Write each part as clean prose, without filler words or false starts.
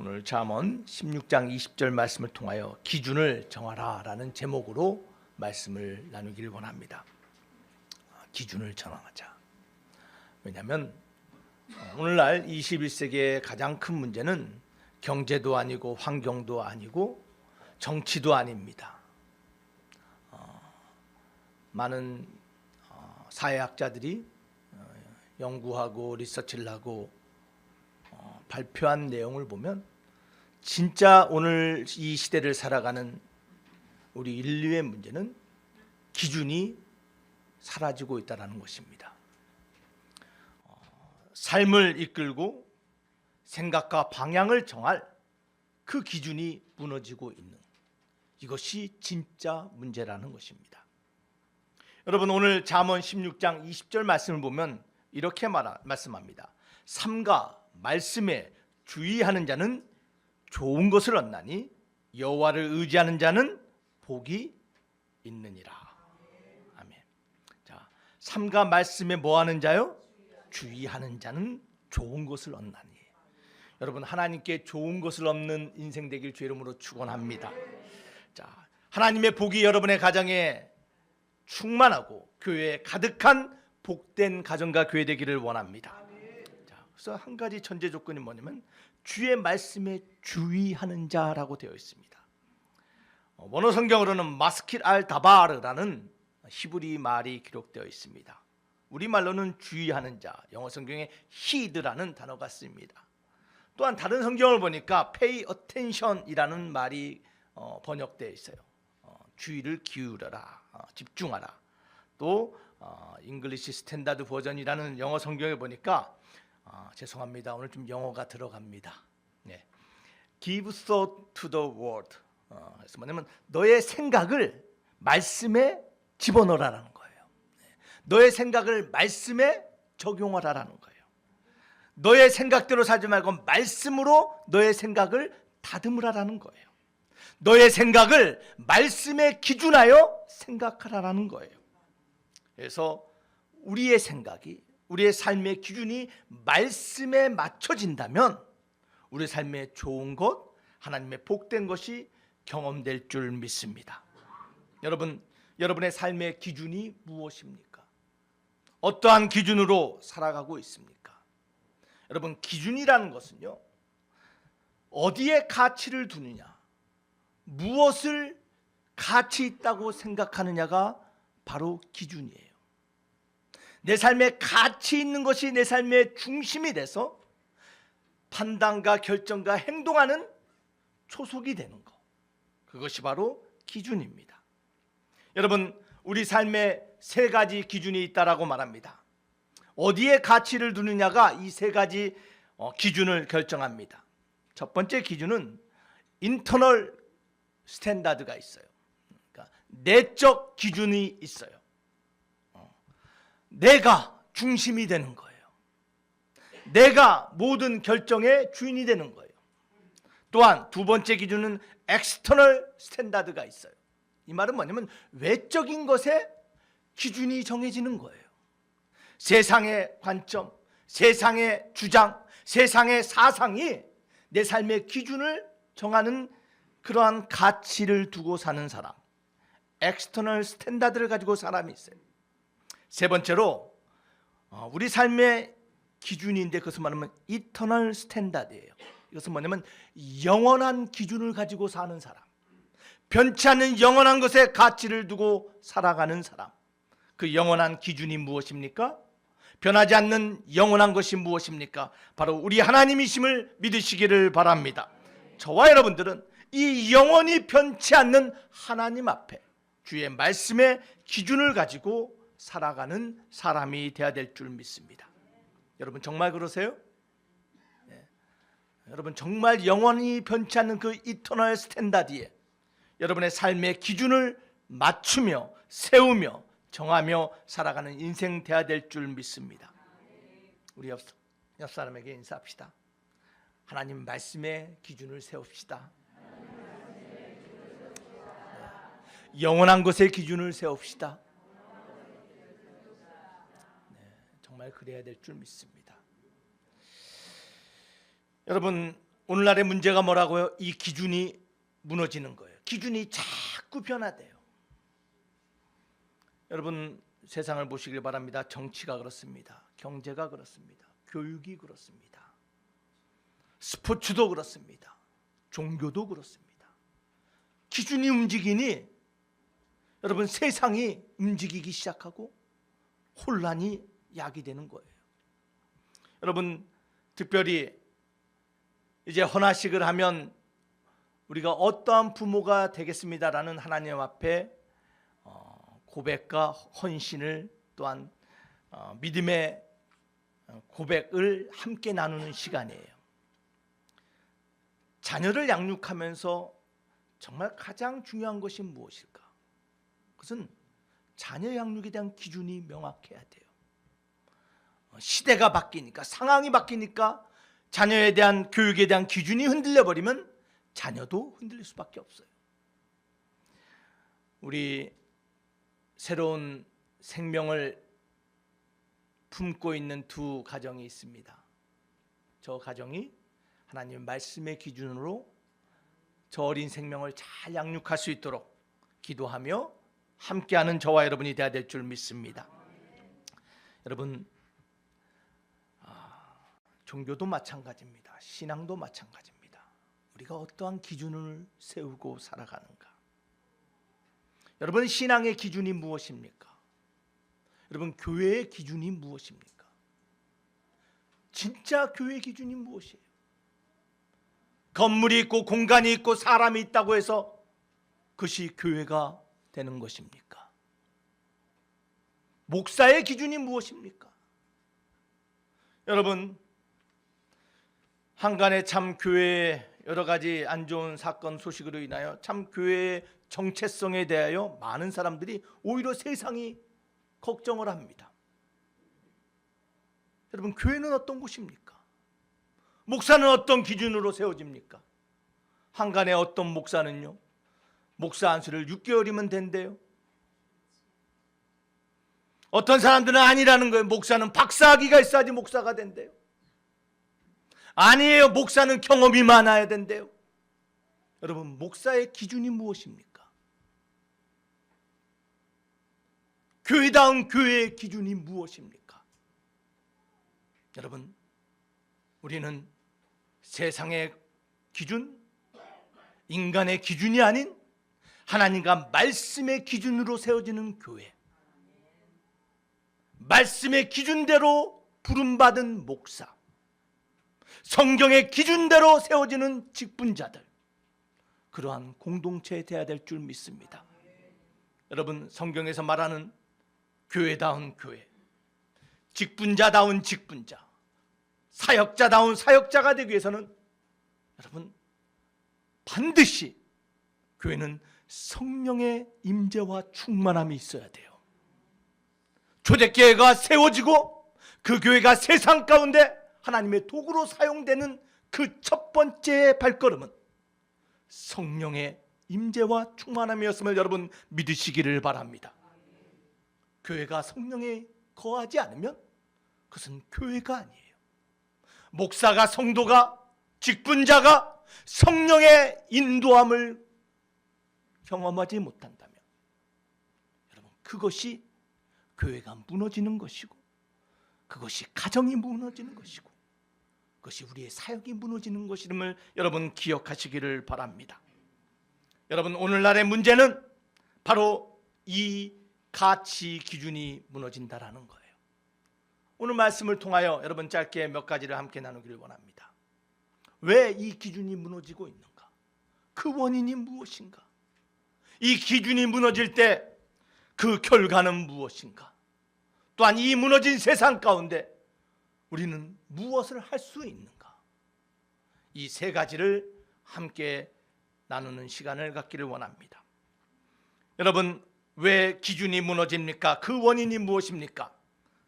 오늘 잠언 16장 20절 말씀을 통하여 기준을 정하라 라는 제목으로 말씀을 나누기를 원합니다. 기준을 정하자. 왜냐하면 오늘날 21세기의 가장 큰 문제는 경제도 아니고 환경도 아니고 정치도 아닙니다. 많은 사회학자들이 연구하고 리서치를 하고 발표한 내용을 보면 진짜 오늘 이 시대를 살아가는 우리 인류의 문제는 기준이 사라지고 있다는 것입니다. 삶을 이끌고 생각과 방향을 정할 그 기준이 무너지고 있는 이것이 진짜 문제라는 것입니다. 여러분, 오늘 잠언 16장 20절 말씀을 보면 이렇게 말씀합니다. 삼가 말씀에 주의하는 자는 좋은 것을 얻나니 여호와를 의지하는 자는 복이 있느니라. 아멘. 자, 삼가 말씀에 뭐 하는 자요? 주의하는 자는 좋은 것을 얻나니. 여러분, 하나님께 좋은 것을 얻는 인생 되길 주의 이름으로 축원합니다. 자, 하나님의 복이 여러분의 가정에 충만하고 교회에 가득한 복된 가정과 교회 되기를 원합니다. 그래서 한 가지 전제 조건이 뭐냐면 주의 말씀에 주의하는 자라고 되어 있습니다. 원어 성경으로는 마스킷 알 다바르라는 히브리 말이 기록되어 있습니다. 우리말로는 주의하는 자, 영어 성경에 heed라는 단어가 쓰입니다. 또한 다른 성경을 보니까 pay attention이라는 말이 번역되어 있어요. 주의를 기울여라, 집중하라. 또 잉글리시 스탠다드 버전이라는 영어 성경에 보니까 죄송합니다. 오늘 좀 영어가 들어갑니다. 네. Give thought to the word. 그래서 뭐냐면 너의 생각을 말씀에 집어넣으라는 거예요. 너의 생각을 말씀에 적용하라는 거예요. 너의 생각대로 살지 말고 말씀으로 너의 생각을 다듬으라는 거예요. 너의 생각을 말씀에 기준하여 생각하라는 거예요. 그래서 우리의 생각이, 우리의 삶의 기준이 말씀에 맞춰진다면 우리 삶에 좋은 것, 하나님의 복된 것이 경험될 줄 믿습니다. 여러분, 여러분의 삶의 기준이 무엇입니까? 어떠한 기준으로 살아가고 있습니까? 여러분, 기준이라는 것은요, 어디에 가치를 두느냐, 무엇을 가치 있다고 생각하느냐가 바로 기준이에요. 내 삶에 가치 있는 것이 내 삶의 중심이 돼서 판단과 결정과 행동하는 초석이 되는 것, 그것이 바로 기준입니다. 여러분, 우리 삶에 세 가지 기준이 있다라고 말합니다. 어디에 가치를 두느냐가 이 세 가지 기준을 결정합니다. 첫 번째 기준은 인터널 스탠다드가 있어요. 그러니까 내적 기준이 있어요. 내가 중심이 되는 거예요. 내가 모든 결정의 주인이 되는 거예요. 또한 두 번째 기준은 엑스터널 스탠다드가 있어요. 이 말은 뭐냐면 외적인 것에 기준이 정해지는 거예요. 세상의 관점, 세상의 주장, 세상의 사상이 내 삶의 기준을 정하는 그러한 가치를 두고 사는 사람, 엑스터널 스탠다드를 가지고 사람이 있어요. 세 번째로 우리 삶의 기준인데 그것을 말하면 이터널 스탠다드예요. 이것은 뭐냐면 영원한 기준을 가지고 사는 사람, 변치 않는 영원한 것에 가치를 두고 살아가는 사람. 그 영원한 기준이 무엇입니까? 변하지 않는 영원한 것이 무엇입니까? 바로 우리 하나님이심을 믿으시기를 바랍니다. 저와 여러분들은 이 영원히 변치 않는 하나님 앞에 주의 말씀의 기준을 가지고 살아가는 사람이 되어야 될 줄 믿습니다. 여러분, 정말 그러세요? 네. 여러분, 정말 영원히 변치 않는 그 이터널 스탠다드에 여러분의 삶의 기준을 맞추며 세우며 정하며 살아가는 인생 되어야 될 줄 믿습니다. 우리 옆 사람에게 인사합시다. 하나님 말씀의 기준을 세웁시다. 네. 영원한 것의 기준을 세웁시다. 정말 그래야 될 줄 믿습니다. 여러분, 오늘날의 문제가 뭐라고요? 이 기준이 무너지는 거예요. 기준이 자꾸 변화돼요. 여러분, 세상을 보시길 바랍니다. 정치가 그렇습니다. 경제가 그렇습니다. 교육이 그렇습니다. 스포츠도 그렇습니다. 종교도 그렇습니다. 기준이 움직이니 여러분, 세상이 움직이기 시작하고 혼란이 야기되는 거예요. 여러분, 특별히 이제 헌화식을 하면 우리가 어떠한 부모가 되겠습니다라는 하나님 앞에 고백과 헌신을, 또한 믿음의 고백을 함께 나누는 시간이에요. 자녀를 양육하면서 정말 가장 중요한 것이 무엇일까? 그것은 자녀 양육에 대한 기준이 명확해야 돼요. 시대가 바뀌니까, 상황이 바뀌니까 자녀에 대한 교육에 대한 기준이 흔들려 버리면 자녀도 흔들릴 수밖에 없어요. 우리 새로운 생명을 품고 있는 두 가정이 있습니다. 저 가정이 하나님의 말씀의 기준으로 저 어린 생명을 잘 양육할 수 있도록 기도하며 함께하는 저와 여러분이 되어야 될 줄 믿습니다. 여러분, 종교도 마찬가지입니다. 신앙도 마찬가지입니다. 우리가 어떠한 기준을 세우고 살아가는가? 여러분, 신앙의 기준이 무엇입니까? 여러분, 교회의 기준이 무엇입니까? 진짜 교회의 기준이 무엇이에요? 건물이 있고 공간이 있고 사람이 있다고 해서 그것이 교회가 되는 것입니까? 목사의 기준이 무엇입니까? 여러분, 한간에 참 교회의 여러 가지 안 좋은 사건 소식으로 인하여 참 교회의 정체성에 대하여 많은 사람들이 오히려 세상이 걱정을 합니다. 여러분, 교회는 어떤 곳입니까? 목사는 어떤 기준으로 세워집니까? 한간에 어떤 목사는요, 목사 안수를 6개월이면 된대요. 어떤 사람들은 아니라는 거예요. 목사는 박사학위가 있어야지 목사가 된대요. 아니에요. 목사는 경험이 많아야 된대요. 여러분, 목사의 기준이 무엇입니까? 교회다운 교회의 기준이 무엇입니까? 여러분, 우리는 세상의 기준, 인간의 기준이 아닌 하나님과 말씀의 기준으로 세워지는 교회, 말씀의 기준대로 부름받은 목사, 성경의 기준대로 세워지는 직분자들, 그러한 공동체에 되어야 될 줄 믿습니다. 여러분, 성경에서 말하는 교회다운 교회, 직분자다운 직분자, 사역자다운 사역자가 되기 위해서는 여러분, 반드시 교회는 성령의 임재와 충만함이 있어야 돼요. 초대교회가 세워지고 그 교회가 세상 가운데 하나님의 도구로 사용되는 그 첫 번째 발걸음은 성령의 임재와 충만함이었음을 여러분 믿으시기를 바랍니다. 교회가 성령에 거하지 않으면 그것은 교회가 아니에요. 목사가, 성도가, 직분자가 성령의 인도함을 경험하지 못한다면 여러분, 그것이 교회가 무너지는 것이고, 그것이 가정이 무너지는 것이고, 그것이 우리의 사역이 무너지는 것임을 여러분 기억하시기를 바랍니다. 여러분, 오늘날의 문제는 바로 이 가치 기준이 무너진다라는 거예요. 오늘 말씀을 통하여 여러분 짧게 몇 가지를 함께 나누기를 원합니다. 왜 이 기준이 무너지고 있는가? 그 원인이 무엇인가? 이 기준이 무너질 때 그 결과는 무엇인가? 또한 이 무너진 세상 가운데 우리는 무엇을 할 수 있는가? 이 세 가지를 함께 나누는 시간을 갖기를 원합니다. 여러분, 왜 기준이 무너집니까? 그 원인이 무엇입니까?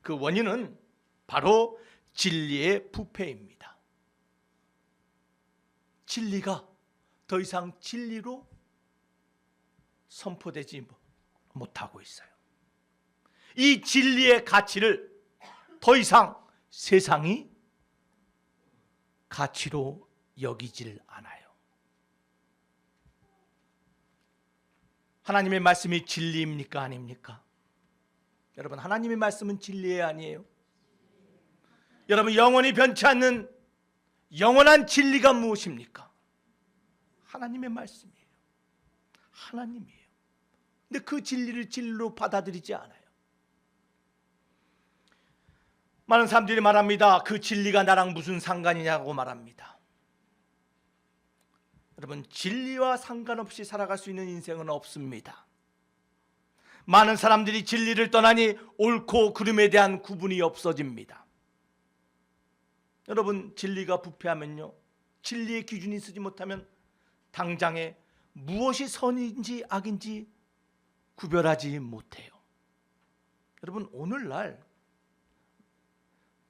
그 원인은 바로 진리의 부패입니다. 진리가 더 이상 진리로 선포되지 못하고 있어요. 이 진리의 가치를 더 이상 세상이 가치로 여기질 않아요. 하나님의 말씀이 진리입니까? 아닙니까? 여러분, 하나님의 말씀은 진리예요? 아니에요? 여러분, 영원히 변치 않는 영원한 진리가 무엇입니까? 하나님의 말씀이에요. 하나님이에요. 근데 그 진리를 진리로 받아들이지 않아요. 많은 사람들이 말합니다. 그 진리가 나랑 무슨 상관이냐고 말합니다. 여러분, 진리와 상관없이 살아갈 수 있는 인생은 없습니다. 많은 사람들이 진리를 떠나니 옳고 그름에 대한 구분이 없어집니다. 여러분, 진리가 부패하면요, 진리의 기준이 쓰지 못하면 당장에 무엇이 선인지 악인지 구별하지 못해요. 여러분, 오늘날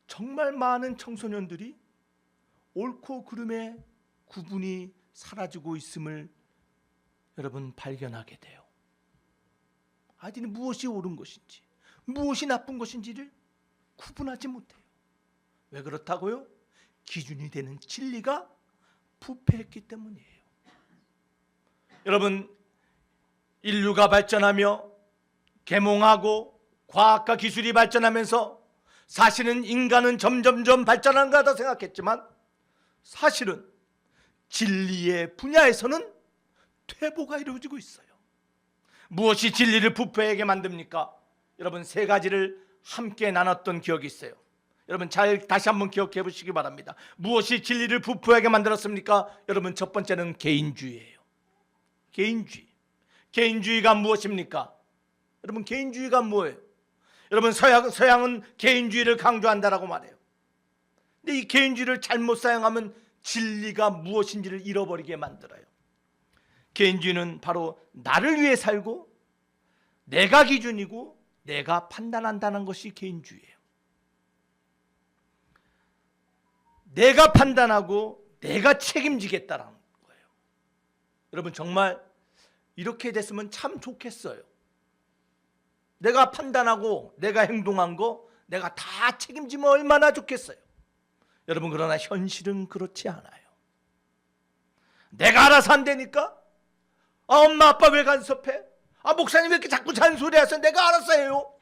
정말 많은 청소년들이 옳고 그름의 구분이 사라지고 있음을 여러분 발견하게 돼요. 아이들이 무엇이 옳은 것인지 무엇이 나쁜 것인지를 구분하지 못해요. 왜 그렇다고요? 기준이 되는 진리가 부패했기 때문이에요. 여러분, 인류가 발전하며 계몽하고 과학과 기술이 발전하면서 사실은 인간은 점점점 발전하는 거다 생각했지만 사실은 진리의 분야에서는 퇴보가 이루어지고 있어요. 무엇이 진리를 부패하게 만듭니까? 여러분, 세 가지를 함께 나눴던 기억이 있어요. 여러분, 잘 다시 한번 기억해 보시기 바랍니다. 무엇이 진리를 부패하게 만들었습니까? 여러분, 첫 번째는 개인주의예요. 개인주의. 개인주의가 무엇입니까? 여러분, 개인주의가 뭐예요? 여러분, 서양은 개인주의를 강조한다라고 말해요. 근데 이 개인주의를 잘못 사용하면 진리가 무엇인지를 잃어버리게 만들어요. 개인주의는 바로 나를 위해 살고 내가 기준이고 내가 판단한다는 것이 개인주의예요. 내가 판단하고 내가 책임지겠다라는 거예요. 여러분, 정말 이렇게 됐으면 참 좋겠어요. 내가 판단하고 내가 행동한 거 내가 다 책임지면 얼마나 좋겠어요. 여러분, 그러나 현실은 그렇지 않아요. 내가 알아서 안 되니까 엄마 아빠 왜 간섭해? 목사님 왜 이렇게 자꾸 잔소리하세요? 내가 알아서 해요.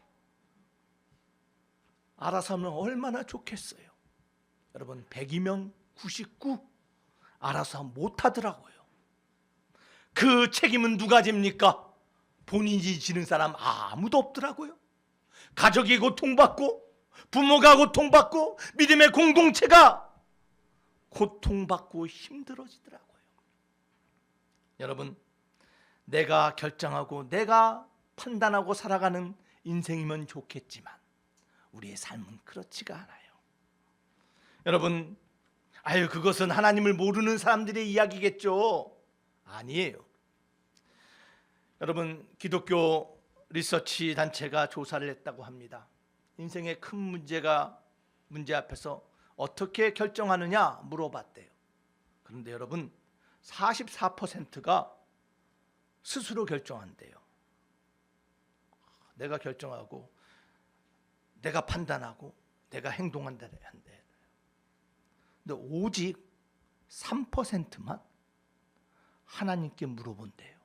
알아서 하면 얼마나 좋겠어요. 여러분, 100이면 99 알아서 못하더라고요. 그 책임은 누가 집니까? 본인이 지는 사람 아무도 없더라고요. 가족이 고통받고 부모가 고통받고 믿음의 공동체가 고통받고 힘들어지더라고요. 여러분, 내가 결정하고 내가 판단하고 살아가는 인생이면 좋겠지만 우리의 삶은 그렇지가 않아요. 여러분, 그것은 하나님을 모르는 사람들의 이야기겠죠. 아니에요. 여러분, 기독교 리서치 단체가 조사를 했다고 합니다. 인생의 큰 문제 앞에서 어떻게 결정하느냐 물어봤대요. 그런데 여러분, 44%가 스스로 결정한대요. 내가 결정하고 내가 판단하고 내가 행동한다 한대요. 근데 오직 3%만 하나님께 물어본대요.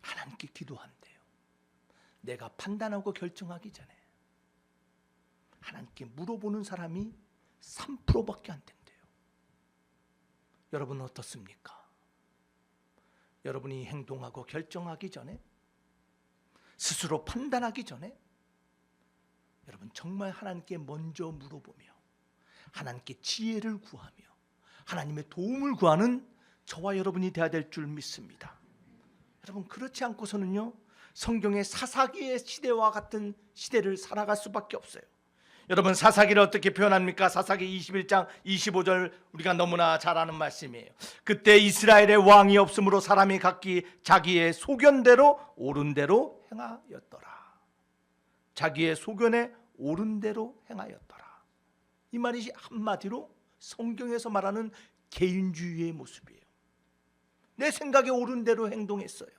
하나님께 기도한대요. 내가 판단하고 결정하기 전에 하나님께 물어보는 사람이 3%밖에 안 된대요. 여러분은 어떻습니까? 여러분이 행동하고 결정하기 전에, 스스로 판단하기 전에 여러분 정말 하나님께 먼저 물어보며 하나님께 지혜를 구하며 하나님의 도움을 구하는 저와 여러분이 되어야 될 줄 믿습니다. 여러분, 그렇지 않고서는요, 성경의 사사기의 시대와 같은 시대를 살아갈 수밖에 없어요. 여러분, 사사기를 어떻게 표현합니까? 사사기 21장 25절 우리가 너무나 잘 아는 말씀이에요. 그때 이스라엘의 왕이 없으므로 사람이 각기 자기의 소견대로 옳은 대로 행하였더라. 자기의 소견에 옳은 대로 행하였더라. 이 말이 한마디로 성경에서 말하는 개인주의의 모습이에요. 내 생각에 옳은 대로 행동했어요.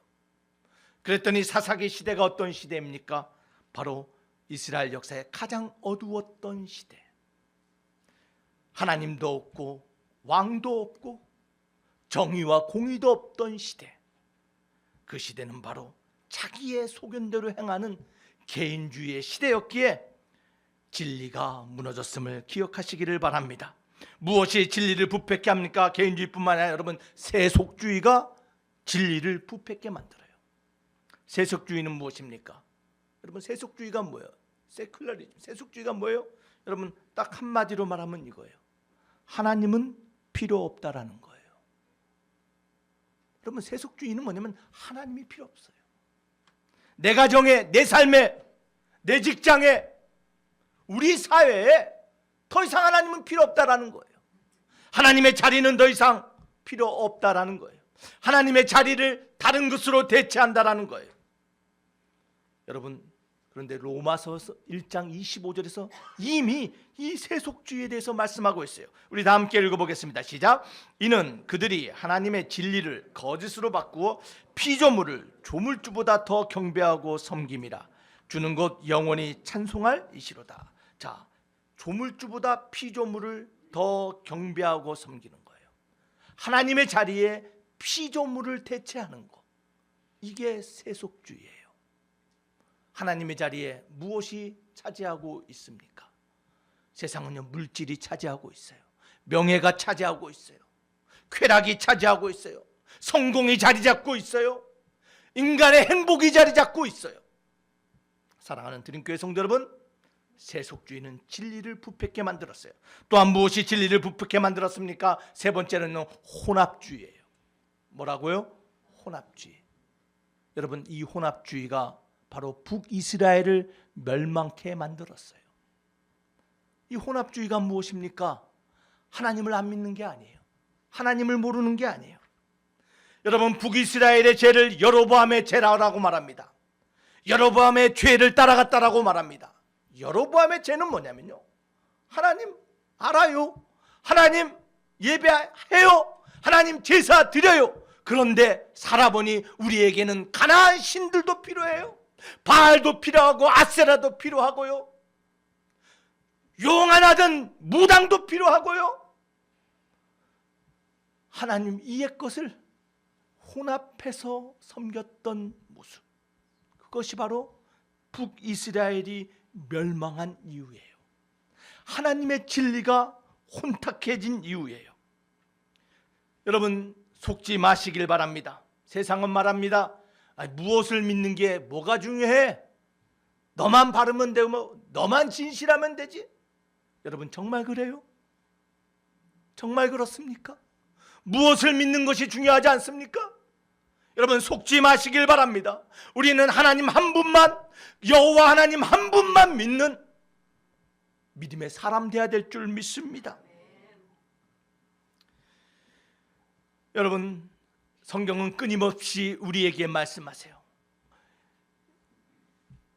그랬더니 사사기 시대가 어떤 시대입니까? 바로 이스라엘 역사의 가장 어두웠던 시대. 하나님도 없고 왕도 없고 정의와 공의도 없던 시대, 그 시대는 바로 자기의 소견대로 행하는 개인주의의 시대였기에 진리가 무너졌음을 기억하시기를 바랍니다. 무엇이 진리를 부패케 합니까? 개인주의뿐만 아니라 여러분, 세속주의가 진리를 부패케 만들어요. 세속주의는 무엇입니까? 여러분, 세속주의가 뭐예요? 세큘러리즘. 세속주의가 뭐예요? 여러분, 딱 한마디로 말하면 이거예요. 하나님은 필요 없다라는 거예요. 여러분, 세속주의는 뭐냐면 하나님이 필요 없어요. 내 가정에, 내 삶에, 내 직장에, 우리 사회에 더 이상 하나님은 필요 없다라는 거예요. 하나님의 자리는 더 이상 필요 없다라는 거예요. 하나님의 자리를 다른 것으로 대체한다라는 거예요. 여러분, 그런데 로마서 1장 25절에서 이미 이 세속주의에 대해서 말씀하고 있어요. 우리 다 함께 읽어보겠습니다. 시작. 이는 그들이 하나님의 진리를 거짓으로 바꾸어 피조물을 조물주보다 더 경배하고 섬김이라. 주는 것 영원히 찬송할 이시로다. 자, 조물주보다 피조물을 더 경배하고 섬기는 거예요. 하나님의 자리에 피조물을 대체하는 것, 이게 세속주의예요. 하나님의 자리에 무엇이 차지하고 있습니까? 세상은요, 물질이 차지하고 있어요. 명예가 차지하고 있어요. 쾌락이 차지하고 있어요. 성공이 자리 잡고 있어요. 인간의 행복이 자리 잡고 있어요. 사랑하는 드림교회 성도 여러분, 세속주의는 진리를 부패케 만들었어요. 또한 무엇이 진리를 부패케 만들었습니까? 세 번째는 혼합주의예요. 뭐라고요? 혼합주의. 여러분, 이 혼합주의가 바로 북이스라엘을 멸망케 만들었어요. 이 혼합주의가 무엇입니까? 하나님을 안 믿는 게 아니에요. 하나님을 모르는 게 아니에요. 여러분, 북이스라엘의 죄를 여로보암의 죄라고 말합니다. 여로보암의 죄를 따라갔다라고 말합니다. 여로보암의 죄는 뭐냐면요, 하나님 알아요. 하나님 예배해요. 하나님 제사 드려요. 그런데 살아보니 우리에게는 가나안 신들도 필요해요. 바알도 필요하고 아세라도 필요하고요. 용안하던 무당도 필요하고요. 하나님 이의 것을 혼합해서 섬겼던 모습, 그것이 바로 북이스라엘이 멸망한 이유예요. 하나님의 진리가 혼탁해진 이유예요. 여러분, 속지 마시길 바랍니다. 세상은 말합니다. 무엇을 믿는 게 뭐가 중요해? 너만 바르면 되고 너만 진실하면 되지. 여러분, 정말 그래요? 정말 그렇습니까? 무엇을 믿는 것이 중요하지 않습니까? 여러분, 속지 마시길 바랍니다. 우리는 하나님 한 분만, 여호와 하나님 한 분만 믿는 믿음의 사람 되어야 될 줄 믿습니다. 여러분, 성경은 끊임없이 우리에게 말씀하세요.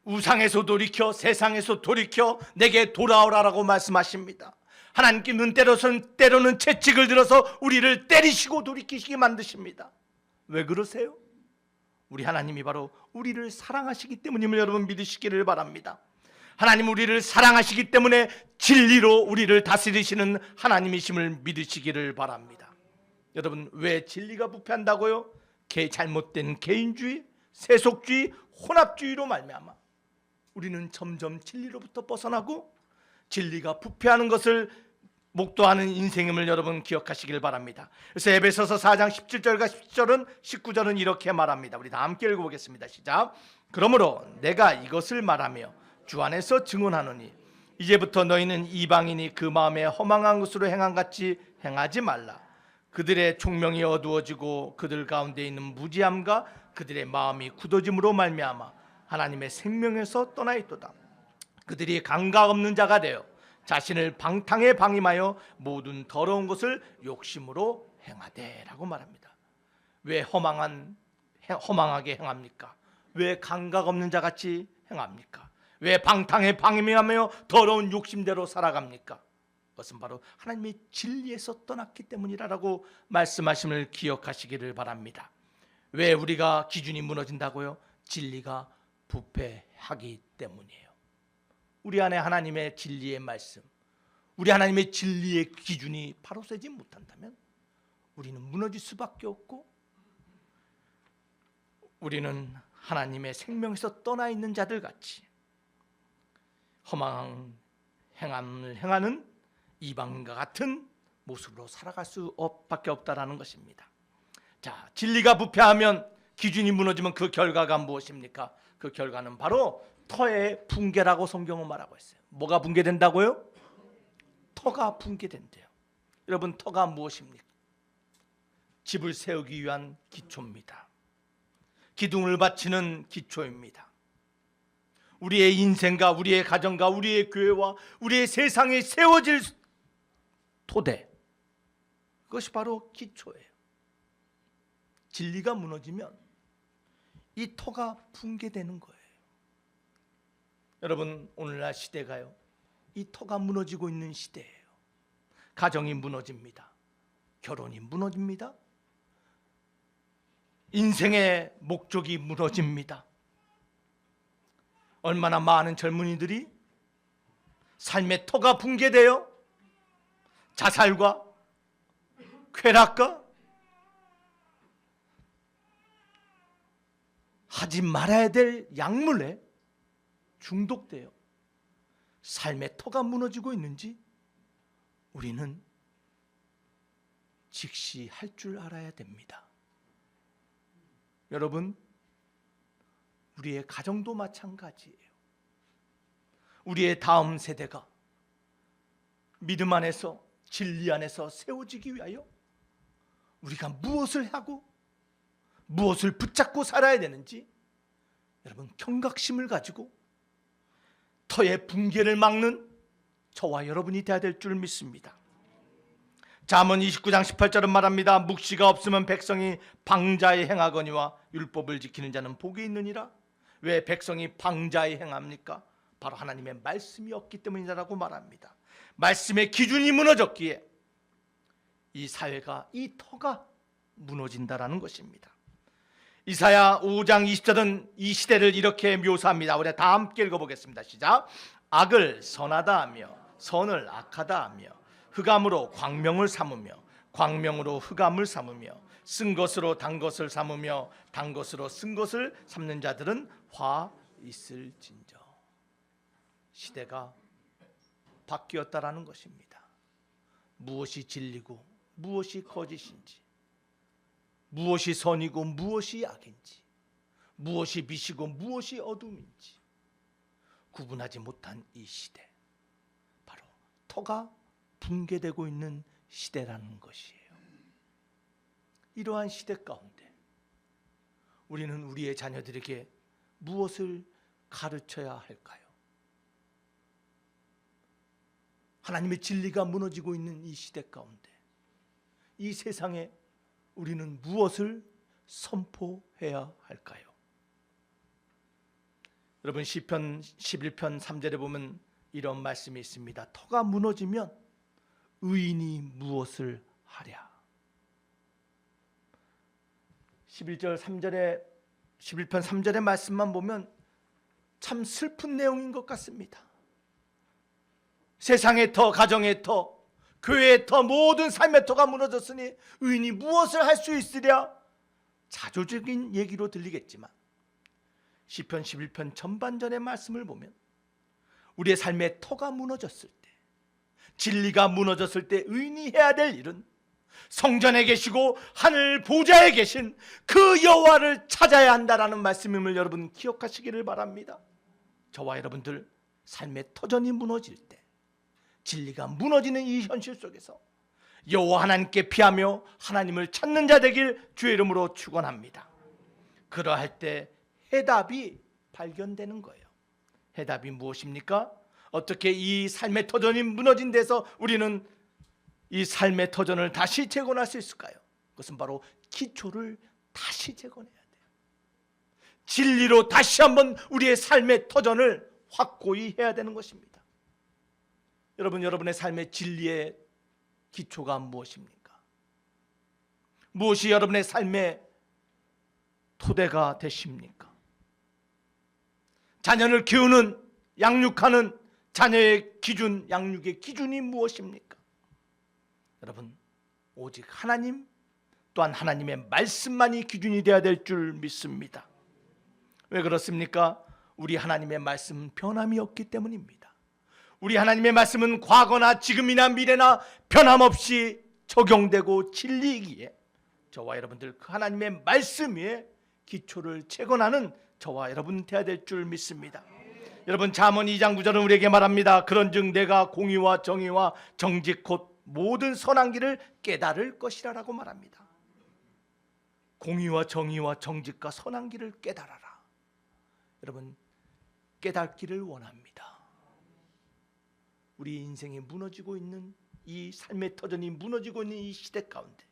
우상에서 돌이켜, 세상에서 돌이켜 내게 돌아오라라고 말씀하십니다. 하나님께는 때로는 채찍을 들어서 우리를 때리시고 돌이키시게 만드십니다. 왜 그러세요? 우리 하나님이 바로 우리를 사랑하시기 때문임을 여러분 믿으시기를 바랍니다. 하나님 우리를 사랑하시기 때문에 진리로 우리를 다스리시는 하나님이심을 믿으시기를 바랍니다. 여러분, 왜 진리가 부패한다고요? 잘못된 개인주의, 세속주의, 혼합주의로 말미암아 우리는 점점 진리로부터 벗어나고 진리가 부패하는 것을 목도하는 인생임을 여러분 기억하시길 바랍니다. 그래서 에베소서 4장 17절과 19절은 이렇게 말합니다. 우리 다 함께 읽어보겠습니다. 시작. 그러므로 내가 이것을 말하며 주 안에서 증언하노니 이제부터 너희는 이방인이 그 마음에 허망한 것으로 행한 같이 행하지 말라. 그들의 총명이 어두워지고 그들 가운데 있는 무지함과 그들의 마음이 굳어짐으로 말미암아 하나님의 생명에서 떠나 있도다. 그들이 감각 없는 자가 되어 자신을 방탕에 방임하여 모든 더러운 것을 욕심으로 행하되라고 말합니다. 왜 허망하게 행합니까? 왜 감각 없는 자같이 행합니까? 왜 방탕에 방임하며 더러운 욕심대로 살아갑니까? 그것은 바로 하나님의 진리에서 떠났기 때문이라고 말씀하심을 기억하시기를 바랍니다. 왜 우리가 기준이 무너진다고요? 진리가 부패하기 때문이에요. 우리 안에 하나님의 진리의 말씀, 우리 하나님의 진리의 기준이 바로 서지 못한다면 우리는 무너질 수밖에 없고, 우리는 하나님의 생명에서 떠나 있는 자들 같이 허망한 행함을 행하는 이방인과 같은 모습으로 살아갈 수밖에 없다라는 것입니다. 자, 진리가 부패하면, 기준이 무너지면 그 결과가 무엇입니까? 그 결과는 바로 터의 붕괴라고 성경은 말하고 있어요. 뭐가 붕괴된다고요? 터가 붕괴된대요. 여러분, 터가 무엇입니까? 집을 세우기 위한 기초입니다. 기둥을 바치는 기초입니다. 우리의 인생과 우리의 가정과 우리의 교회와 우리의 세상에 세워질 토대, 그것이 바로 기초예요. 진리가 무너지면 이 터가 붕괴되는 거예요. 여러분, 오늘날 시대가요, 이 터가 무너지고 있는 시대예요. 가정이 무너집니다. 결혼이 무너집니다. 인생의 목적이 무너집니다. 얼마나 많은 젊은이들이 삶의 터가 붕괴되어 자살과 쾌락과 하지 말아야 될 약물에 중독되어 삶의 터가 무너지고 있는지 우리는 직시할 줄 알아야 됩니다. 여러분, 우리의 가정도 마찬가지예요. 우리의 다음 세대가 믿음 안에서, 진리 안에서 세워지기 위하여 우리가 무엇을 하고 무엇을 붙잡고 살아야 되는지 여러분, 경각심을 가지고 터의 붕괴를 막는 저와 여러분이 되어야 될 줄 믿습니다. 잠언 29장 18절은 말합니다. 묵시가 없으면 백성이 방자에 행하거니와 율법을 지키는 자는 복이 있느니라. 왜 백성이 방자에 행합니까? 바로 하나님의 말씀이 없기 때문이라고 말합니다. 말씀의 기준이 무너졌기에 이 사회가, 이 터가 무너진다라는 것입니다. 이사야 5장 20절은 이 시대를 이렇게 묘사합니다. 우리 다 함께 읽어보겠습니다. 시작. 악을 선하다 하며 선을 악하다 하며 흑암으로 광명을 삼으며 광명으로 흑암을 삼으며 쓴 것으로 단 것을 삼으며 단 것으로 쓴 것을 삼는 자들은 화 있을진저. 시대가 바뀌었다라는 것입니다. 무엇이 진리고 무엇이 거짓인지, 무엇이 선이고 무엇이 악인지, 무엇이 빛이고 무엇이 어둠인지 구분하지 못한 이 시대, 바로 터가 붕괴되고 있는 시대라는 것이에요. 이러한 시대 가운데 우리는 우리의 자녀들에게 무엇을 가르쳐야 할까요? 하나님의 진리가 무너지고 있는 이 시대 가운데, 이 세상에 우리는 무엇을 선포해야 할까요? 여러분, 시편 11편 3절에 보면 이런 말씀이 있습니다. 터가 무너지면 의인이 무엇을 하랴. 11편 3절의 말씀만 보면 참 슬픈 내용인 것 같습니다. 세상의 터, 가정의 터, 교회의 터, 모든 삶의 터가 무너졌으니 의인이 무엇을 할 수 있으랴. 자조적인 얘기로 들리겠지만 시편 11편 전반전의 말씀을 보면 우리의 삶의 터가 무너졌을 때, 진리가 무너졌을 때 의인이 해야 될 일은 성전에 계시고 하늘 보좌에 계신 그 여호와를 찾아야 한다라는 말씀임을 여러분 기억하시기를 바랍니다. 저와 여러분들 삶의 터전이 무너질 때, 진리가 무너지는 이 현실 속에서 여호와 하나님께 피하며 하나님을 찾는 자 되길 주의 이름으로 축원합니다. 그러할 때 해답이 발견되는 거예요. 해답이 무엇입니까? 어떻게 이 삶의 터전이 무너진 데서 우리는 이 삶의 터전을 다시 재건할 수 있을까요? 그것은 바로 기초를 다시 재건해야 돼요. 진리로 다시 한번 우리의 삶의 터전을 확고히 해야 되는 것입니다. 여러분, 여러분의 삶의 진리의 기초가 무엇입니까? 무엇이 여러분의 삶의 토대가 되십니까? 자녀를 키우는, 양육하는 자녀의 기준, 양육의 기준이 무엇입니까? 여러분, 오직 하나님 또한 하나님의 말씀만이 기준이 되어야 될 줄 믿습니다. 왜 그렇습니까? 우리 하나님의 말씀은 변함이 없기 때문입니다. 우리 하나님의 말씀은 과거나 지금이나 미래나 변함없이 적용되고 진리이기에 저와 여러분들 그 하나님의 말씀 위에 기초를 채권하는 저와 여러분 되어야 될 줄 믿습니다. 여러분, 잠언 2장 9절은 우리에게 말합니다. 그런즉 내가 공의와 정의와 정직 곧 모든 선한 길을 깨달을 것이라 라고 말합니다. 공의와 정의와 정직과 선한 길을 깨달아라. 여러분, 깨닫기를 원합니다. 우리 인생이 무너지고 있는 이 삶의 터전이 무너지고 있는 이 시대 가운데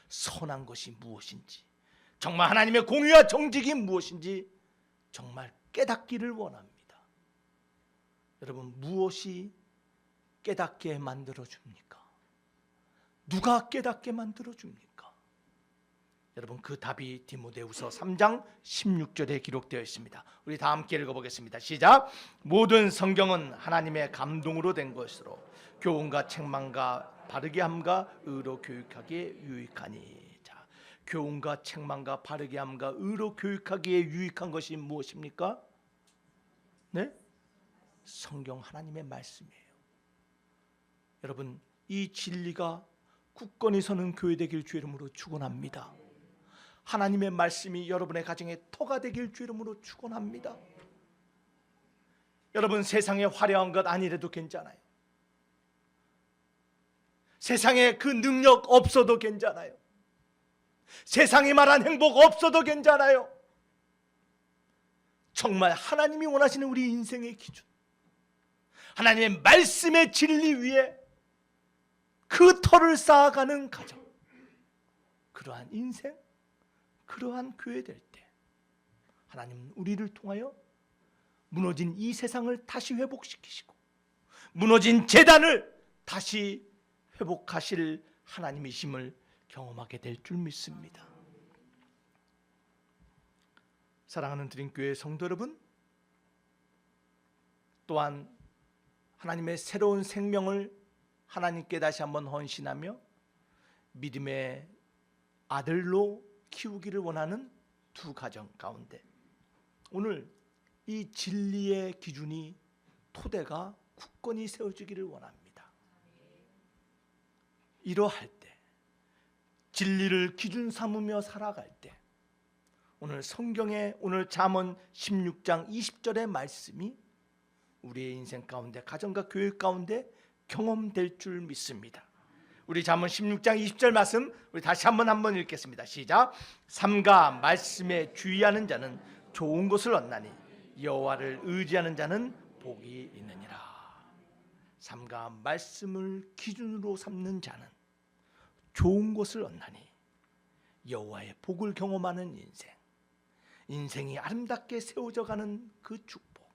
선한 것이 무엇인지, 정말 하나님의 공의와 정직이 무엇인지 정말 깨닫기를 원합니다. 여러분, 무엇이 깨닫게 만들어줍니까? 누가 깨닫게 만들어줍니까? 여러분, 그 답이 디모데후서 3장 16절에 기록되어 있습니다. 우리 다 함께 읽어보겠습니다. 시작. 모든 성경은 하나님의 감동으로 된 것으로 교훈과 책망과 바르게 함과 의로 교육하기에 유익하니. 자, 교훈과 책망과 바르게 함과 의로 교육하기에 유익한 것이 무엇입니까? 네? 성경, 하나님의 말씀이에요. 여러분, 이 진리가 굳건히 서는 교회 되길 주 이름으로 축원합니다. 하나님의 말씀이 여러분의 가정에 터가 되길 주 이름으로 축원합니다. 여러분, 세상에 화려한 것 아니래도 괜찮아요. 세상에 그 능력 없어도 괜찮아요. 세상이 말한 행복 없어도 괜찮아요. 정말 하나님이 원하시는 우리 인생의 기준, 하나님의 말씀의 진리 위에 그 터를 쌓아가는 가정, 그러한 인생, 그러한 교회 될 때 하나님은 우리를 통하여 무너진 이 세상을 다시 회복시키시고 무너진 재단을 다시 회복하실 하나님이심을 경험하게 될 줄 믿습니다. 사랑하는 드림교회 성도 여러분, 또한 하나님의 새로운 생명을 하나님께 다시 한번 헌신하며 믿음의 아들로 키우기를 원하는 두 가정 가운데 오늘 이 진리의 기준이, 토대가 굳건히 세워지기를 원합니다. 이러할 때, 진리를 기준 삼으며 살아갈 때 오늘 성경의 오늘 잠언 16장 20절의 말씀이 우리의 인생 가운데, 가정과 교회 가운데 경험될 줄 믿습니다. 우리 잠언 16장 20절 말씀 우리 다시 한번 읽겠습니다. 시작. 삼가 말씀에 주의하는 자는 좋은 것을 얻나니 여호와를 의지하는 자는 복이 있느니라. 삼가 말씀을 기준으로 삼는 자는 좋은 것을 얻나니 여호와의 복을 경험하는 인생, 인생이 아름답게 세워져가는 그 축복,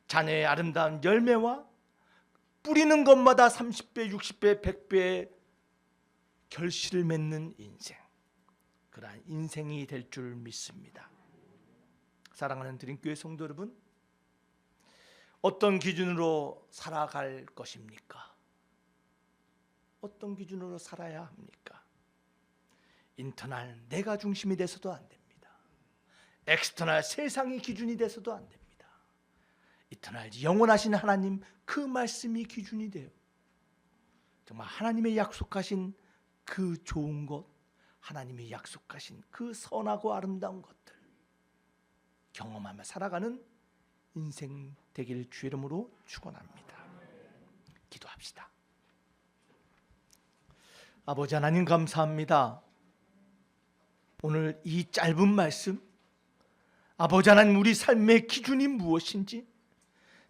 자녀의 아름다운 열매와 뿌리는 것마다 30배, 60배, 100배의 결실을 맺는 인생, 그러한 인생이 될 줄 믿습니다. 사랑하는 드림교회 성도 여러분, 어떤 기준으로 살아갈 것입니까? 어떤 기준으로 살아야 합니까? 인터널 내가 중심이 돼서도 안 됩니다. 엑스터널 세상이 기준이 돼서도 안 됩니다. 이터널 영원하신 하나님, 그 말씀이 기준이 돼요. 정말 하나님의 약속하신 그 좋은 것, 하나님이 약속하신 그 선하고 아름다운 것들 경험하며 살아가는 인생 되기를 주 이름으로 축원합니다. 기도합시다. 아버지 하나님, 감사합니다. 오늘 이 짧은 말씀, 아버지 하나님, 우리 삶의 기준이 무엇인지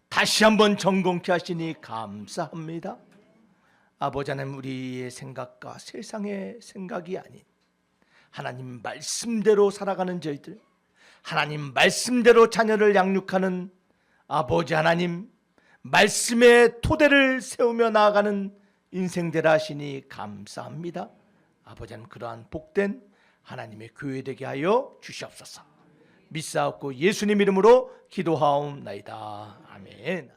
다시 한번 점검케 하시니 감사합니다. 아버지 하나님, 우리의 생각과 세상의 생각이 아닌 하나님 말씀대로 살아가는 저희들, 하나님 말씀대로 자녀를 양육하는 아버지 하나님, 말씀의 토대를 세우며 나아가는 인생 되라 하시니 감사합니다. 아버지 하나님, 그러한 복된 하나님의 교회 되게 하여 주시옵소서. 믿사옵고 예수님 이름으로 기도하옵나이다. 아멘.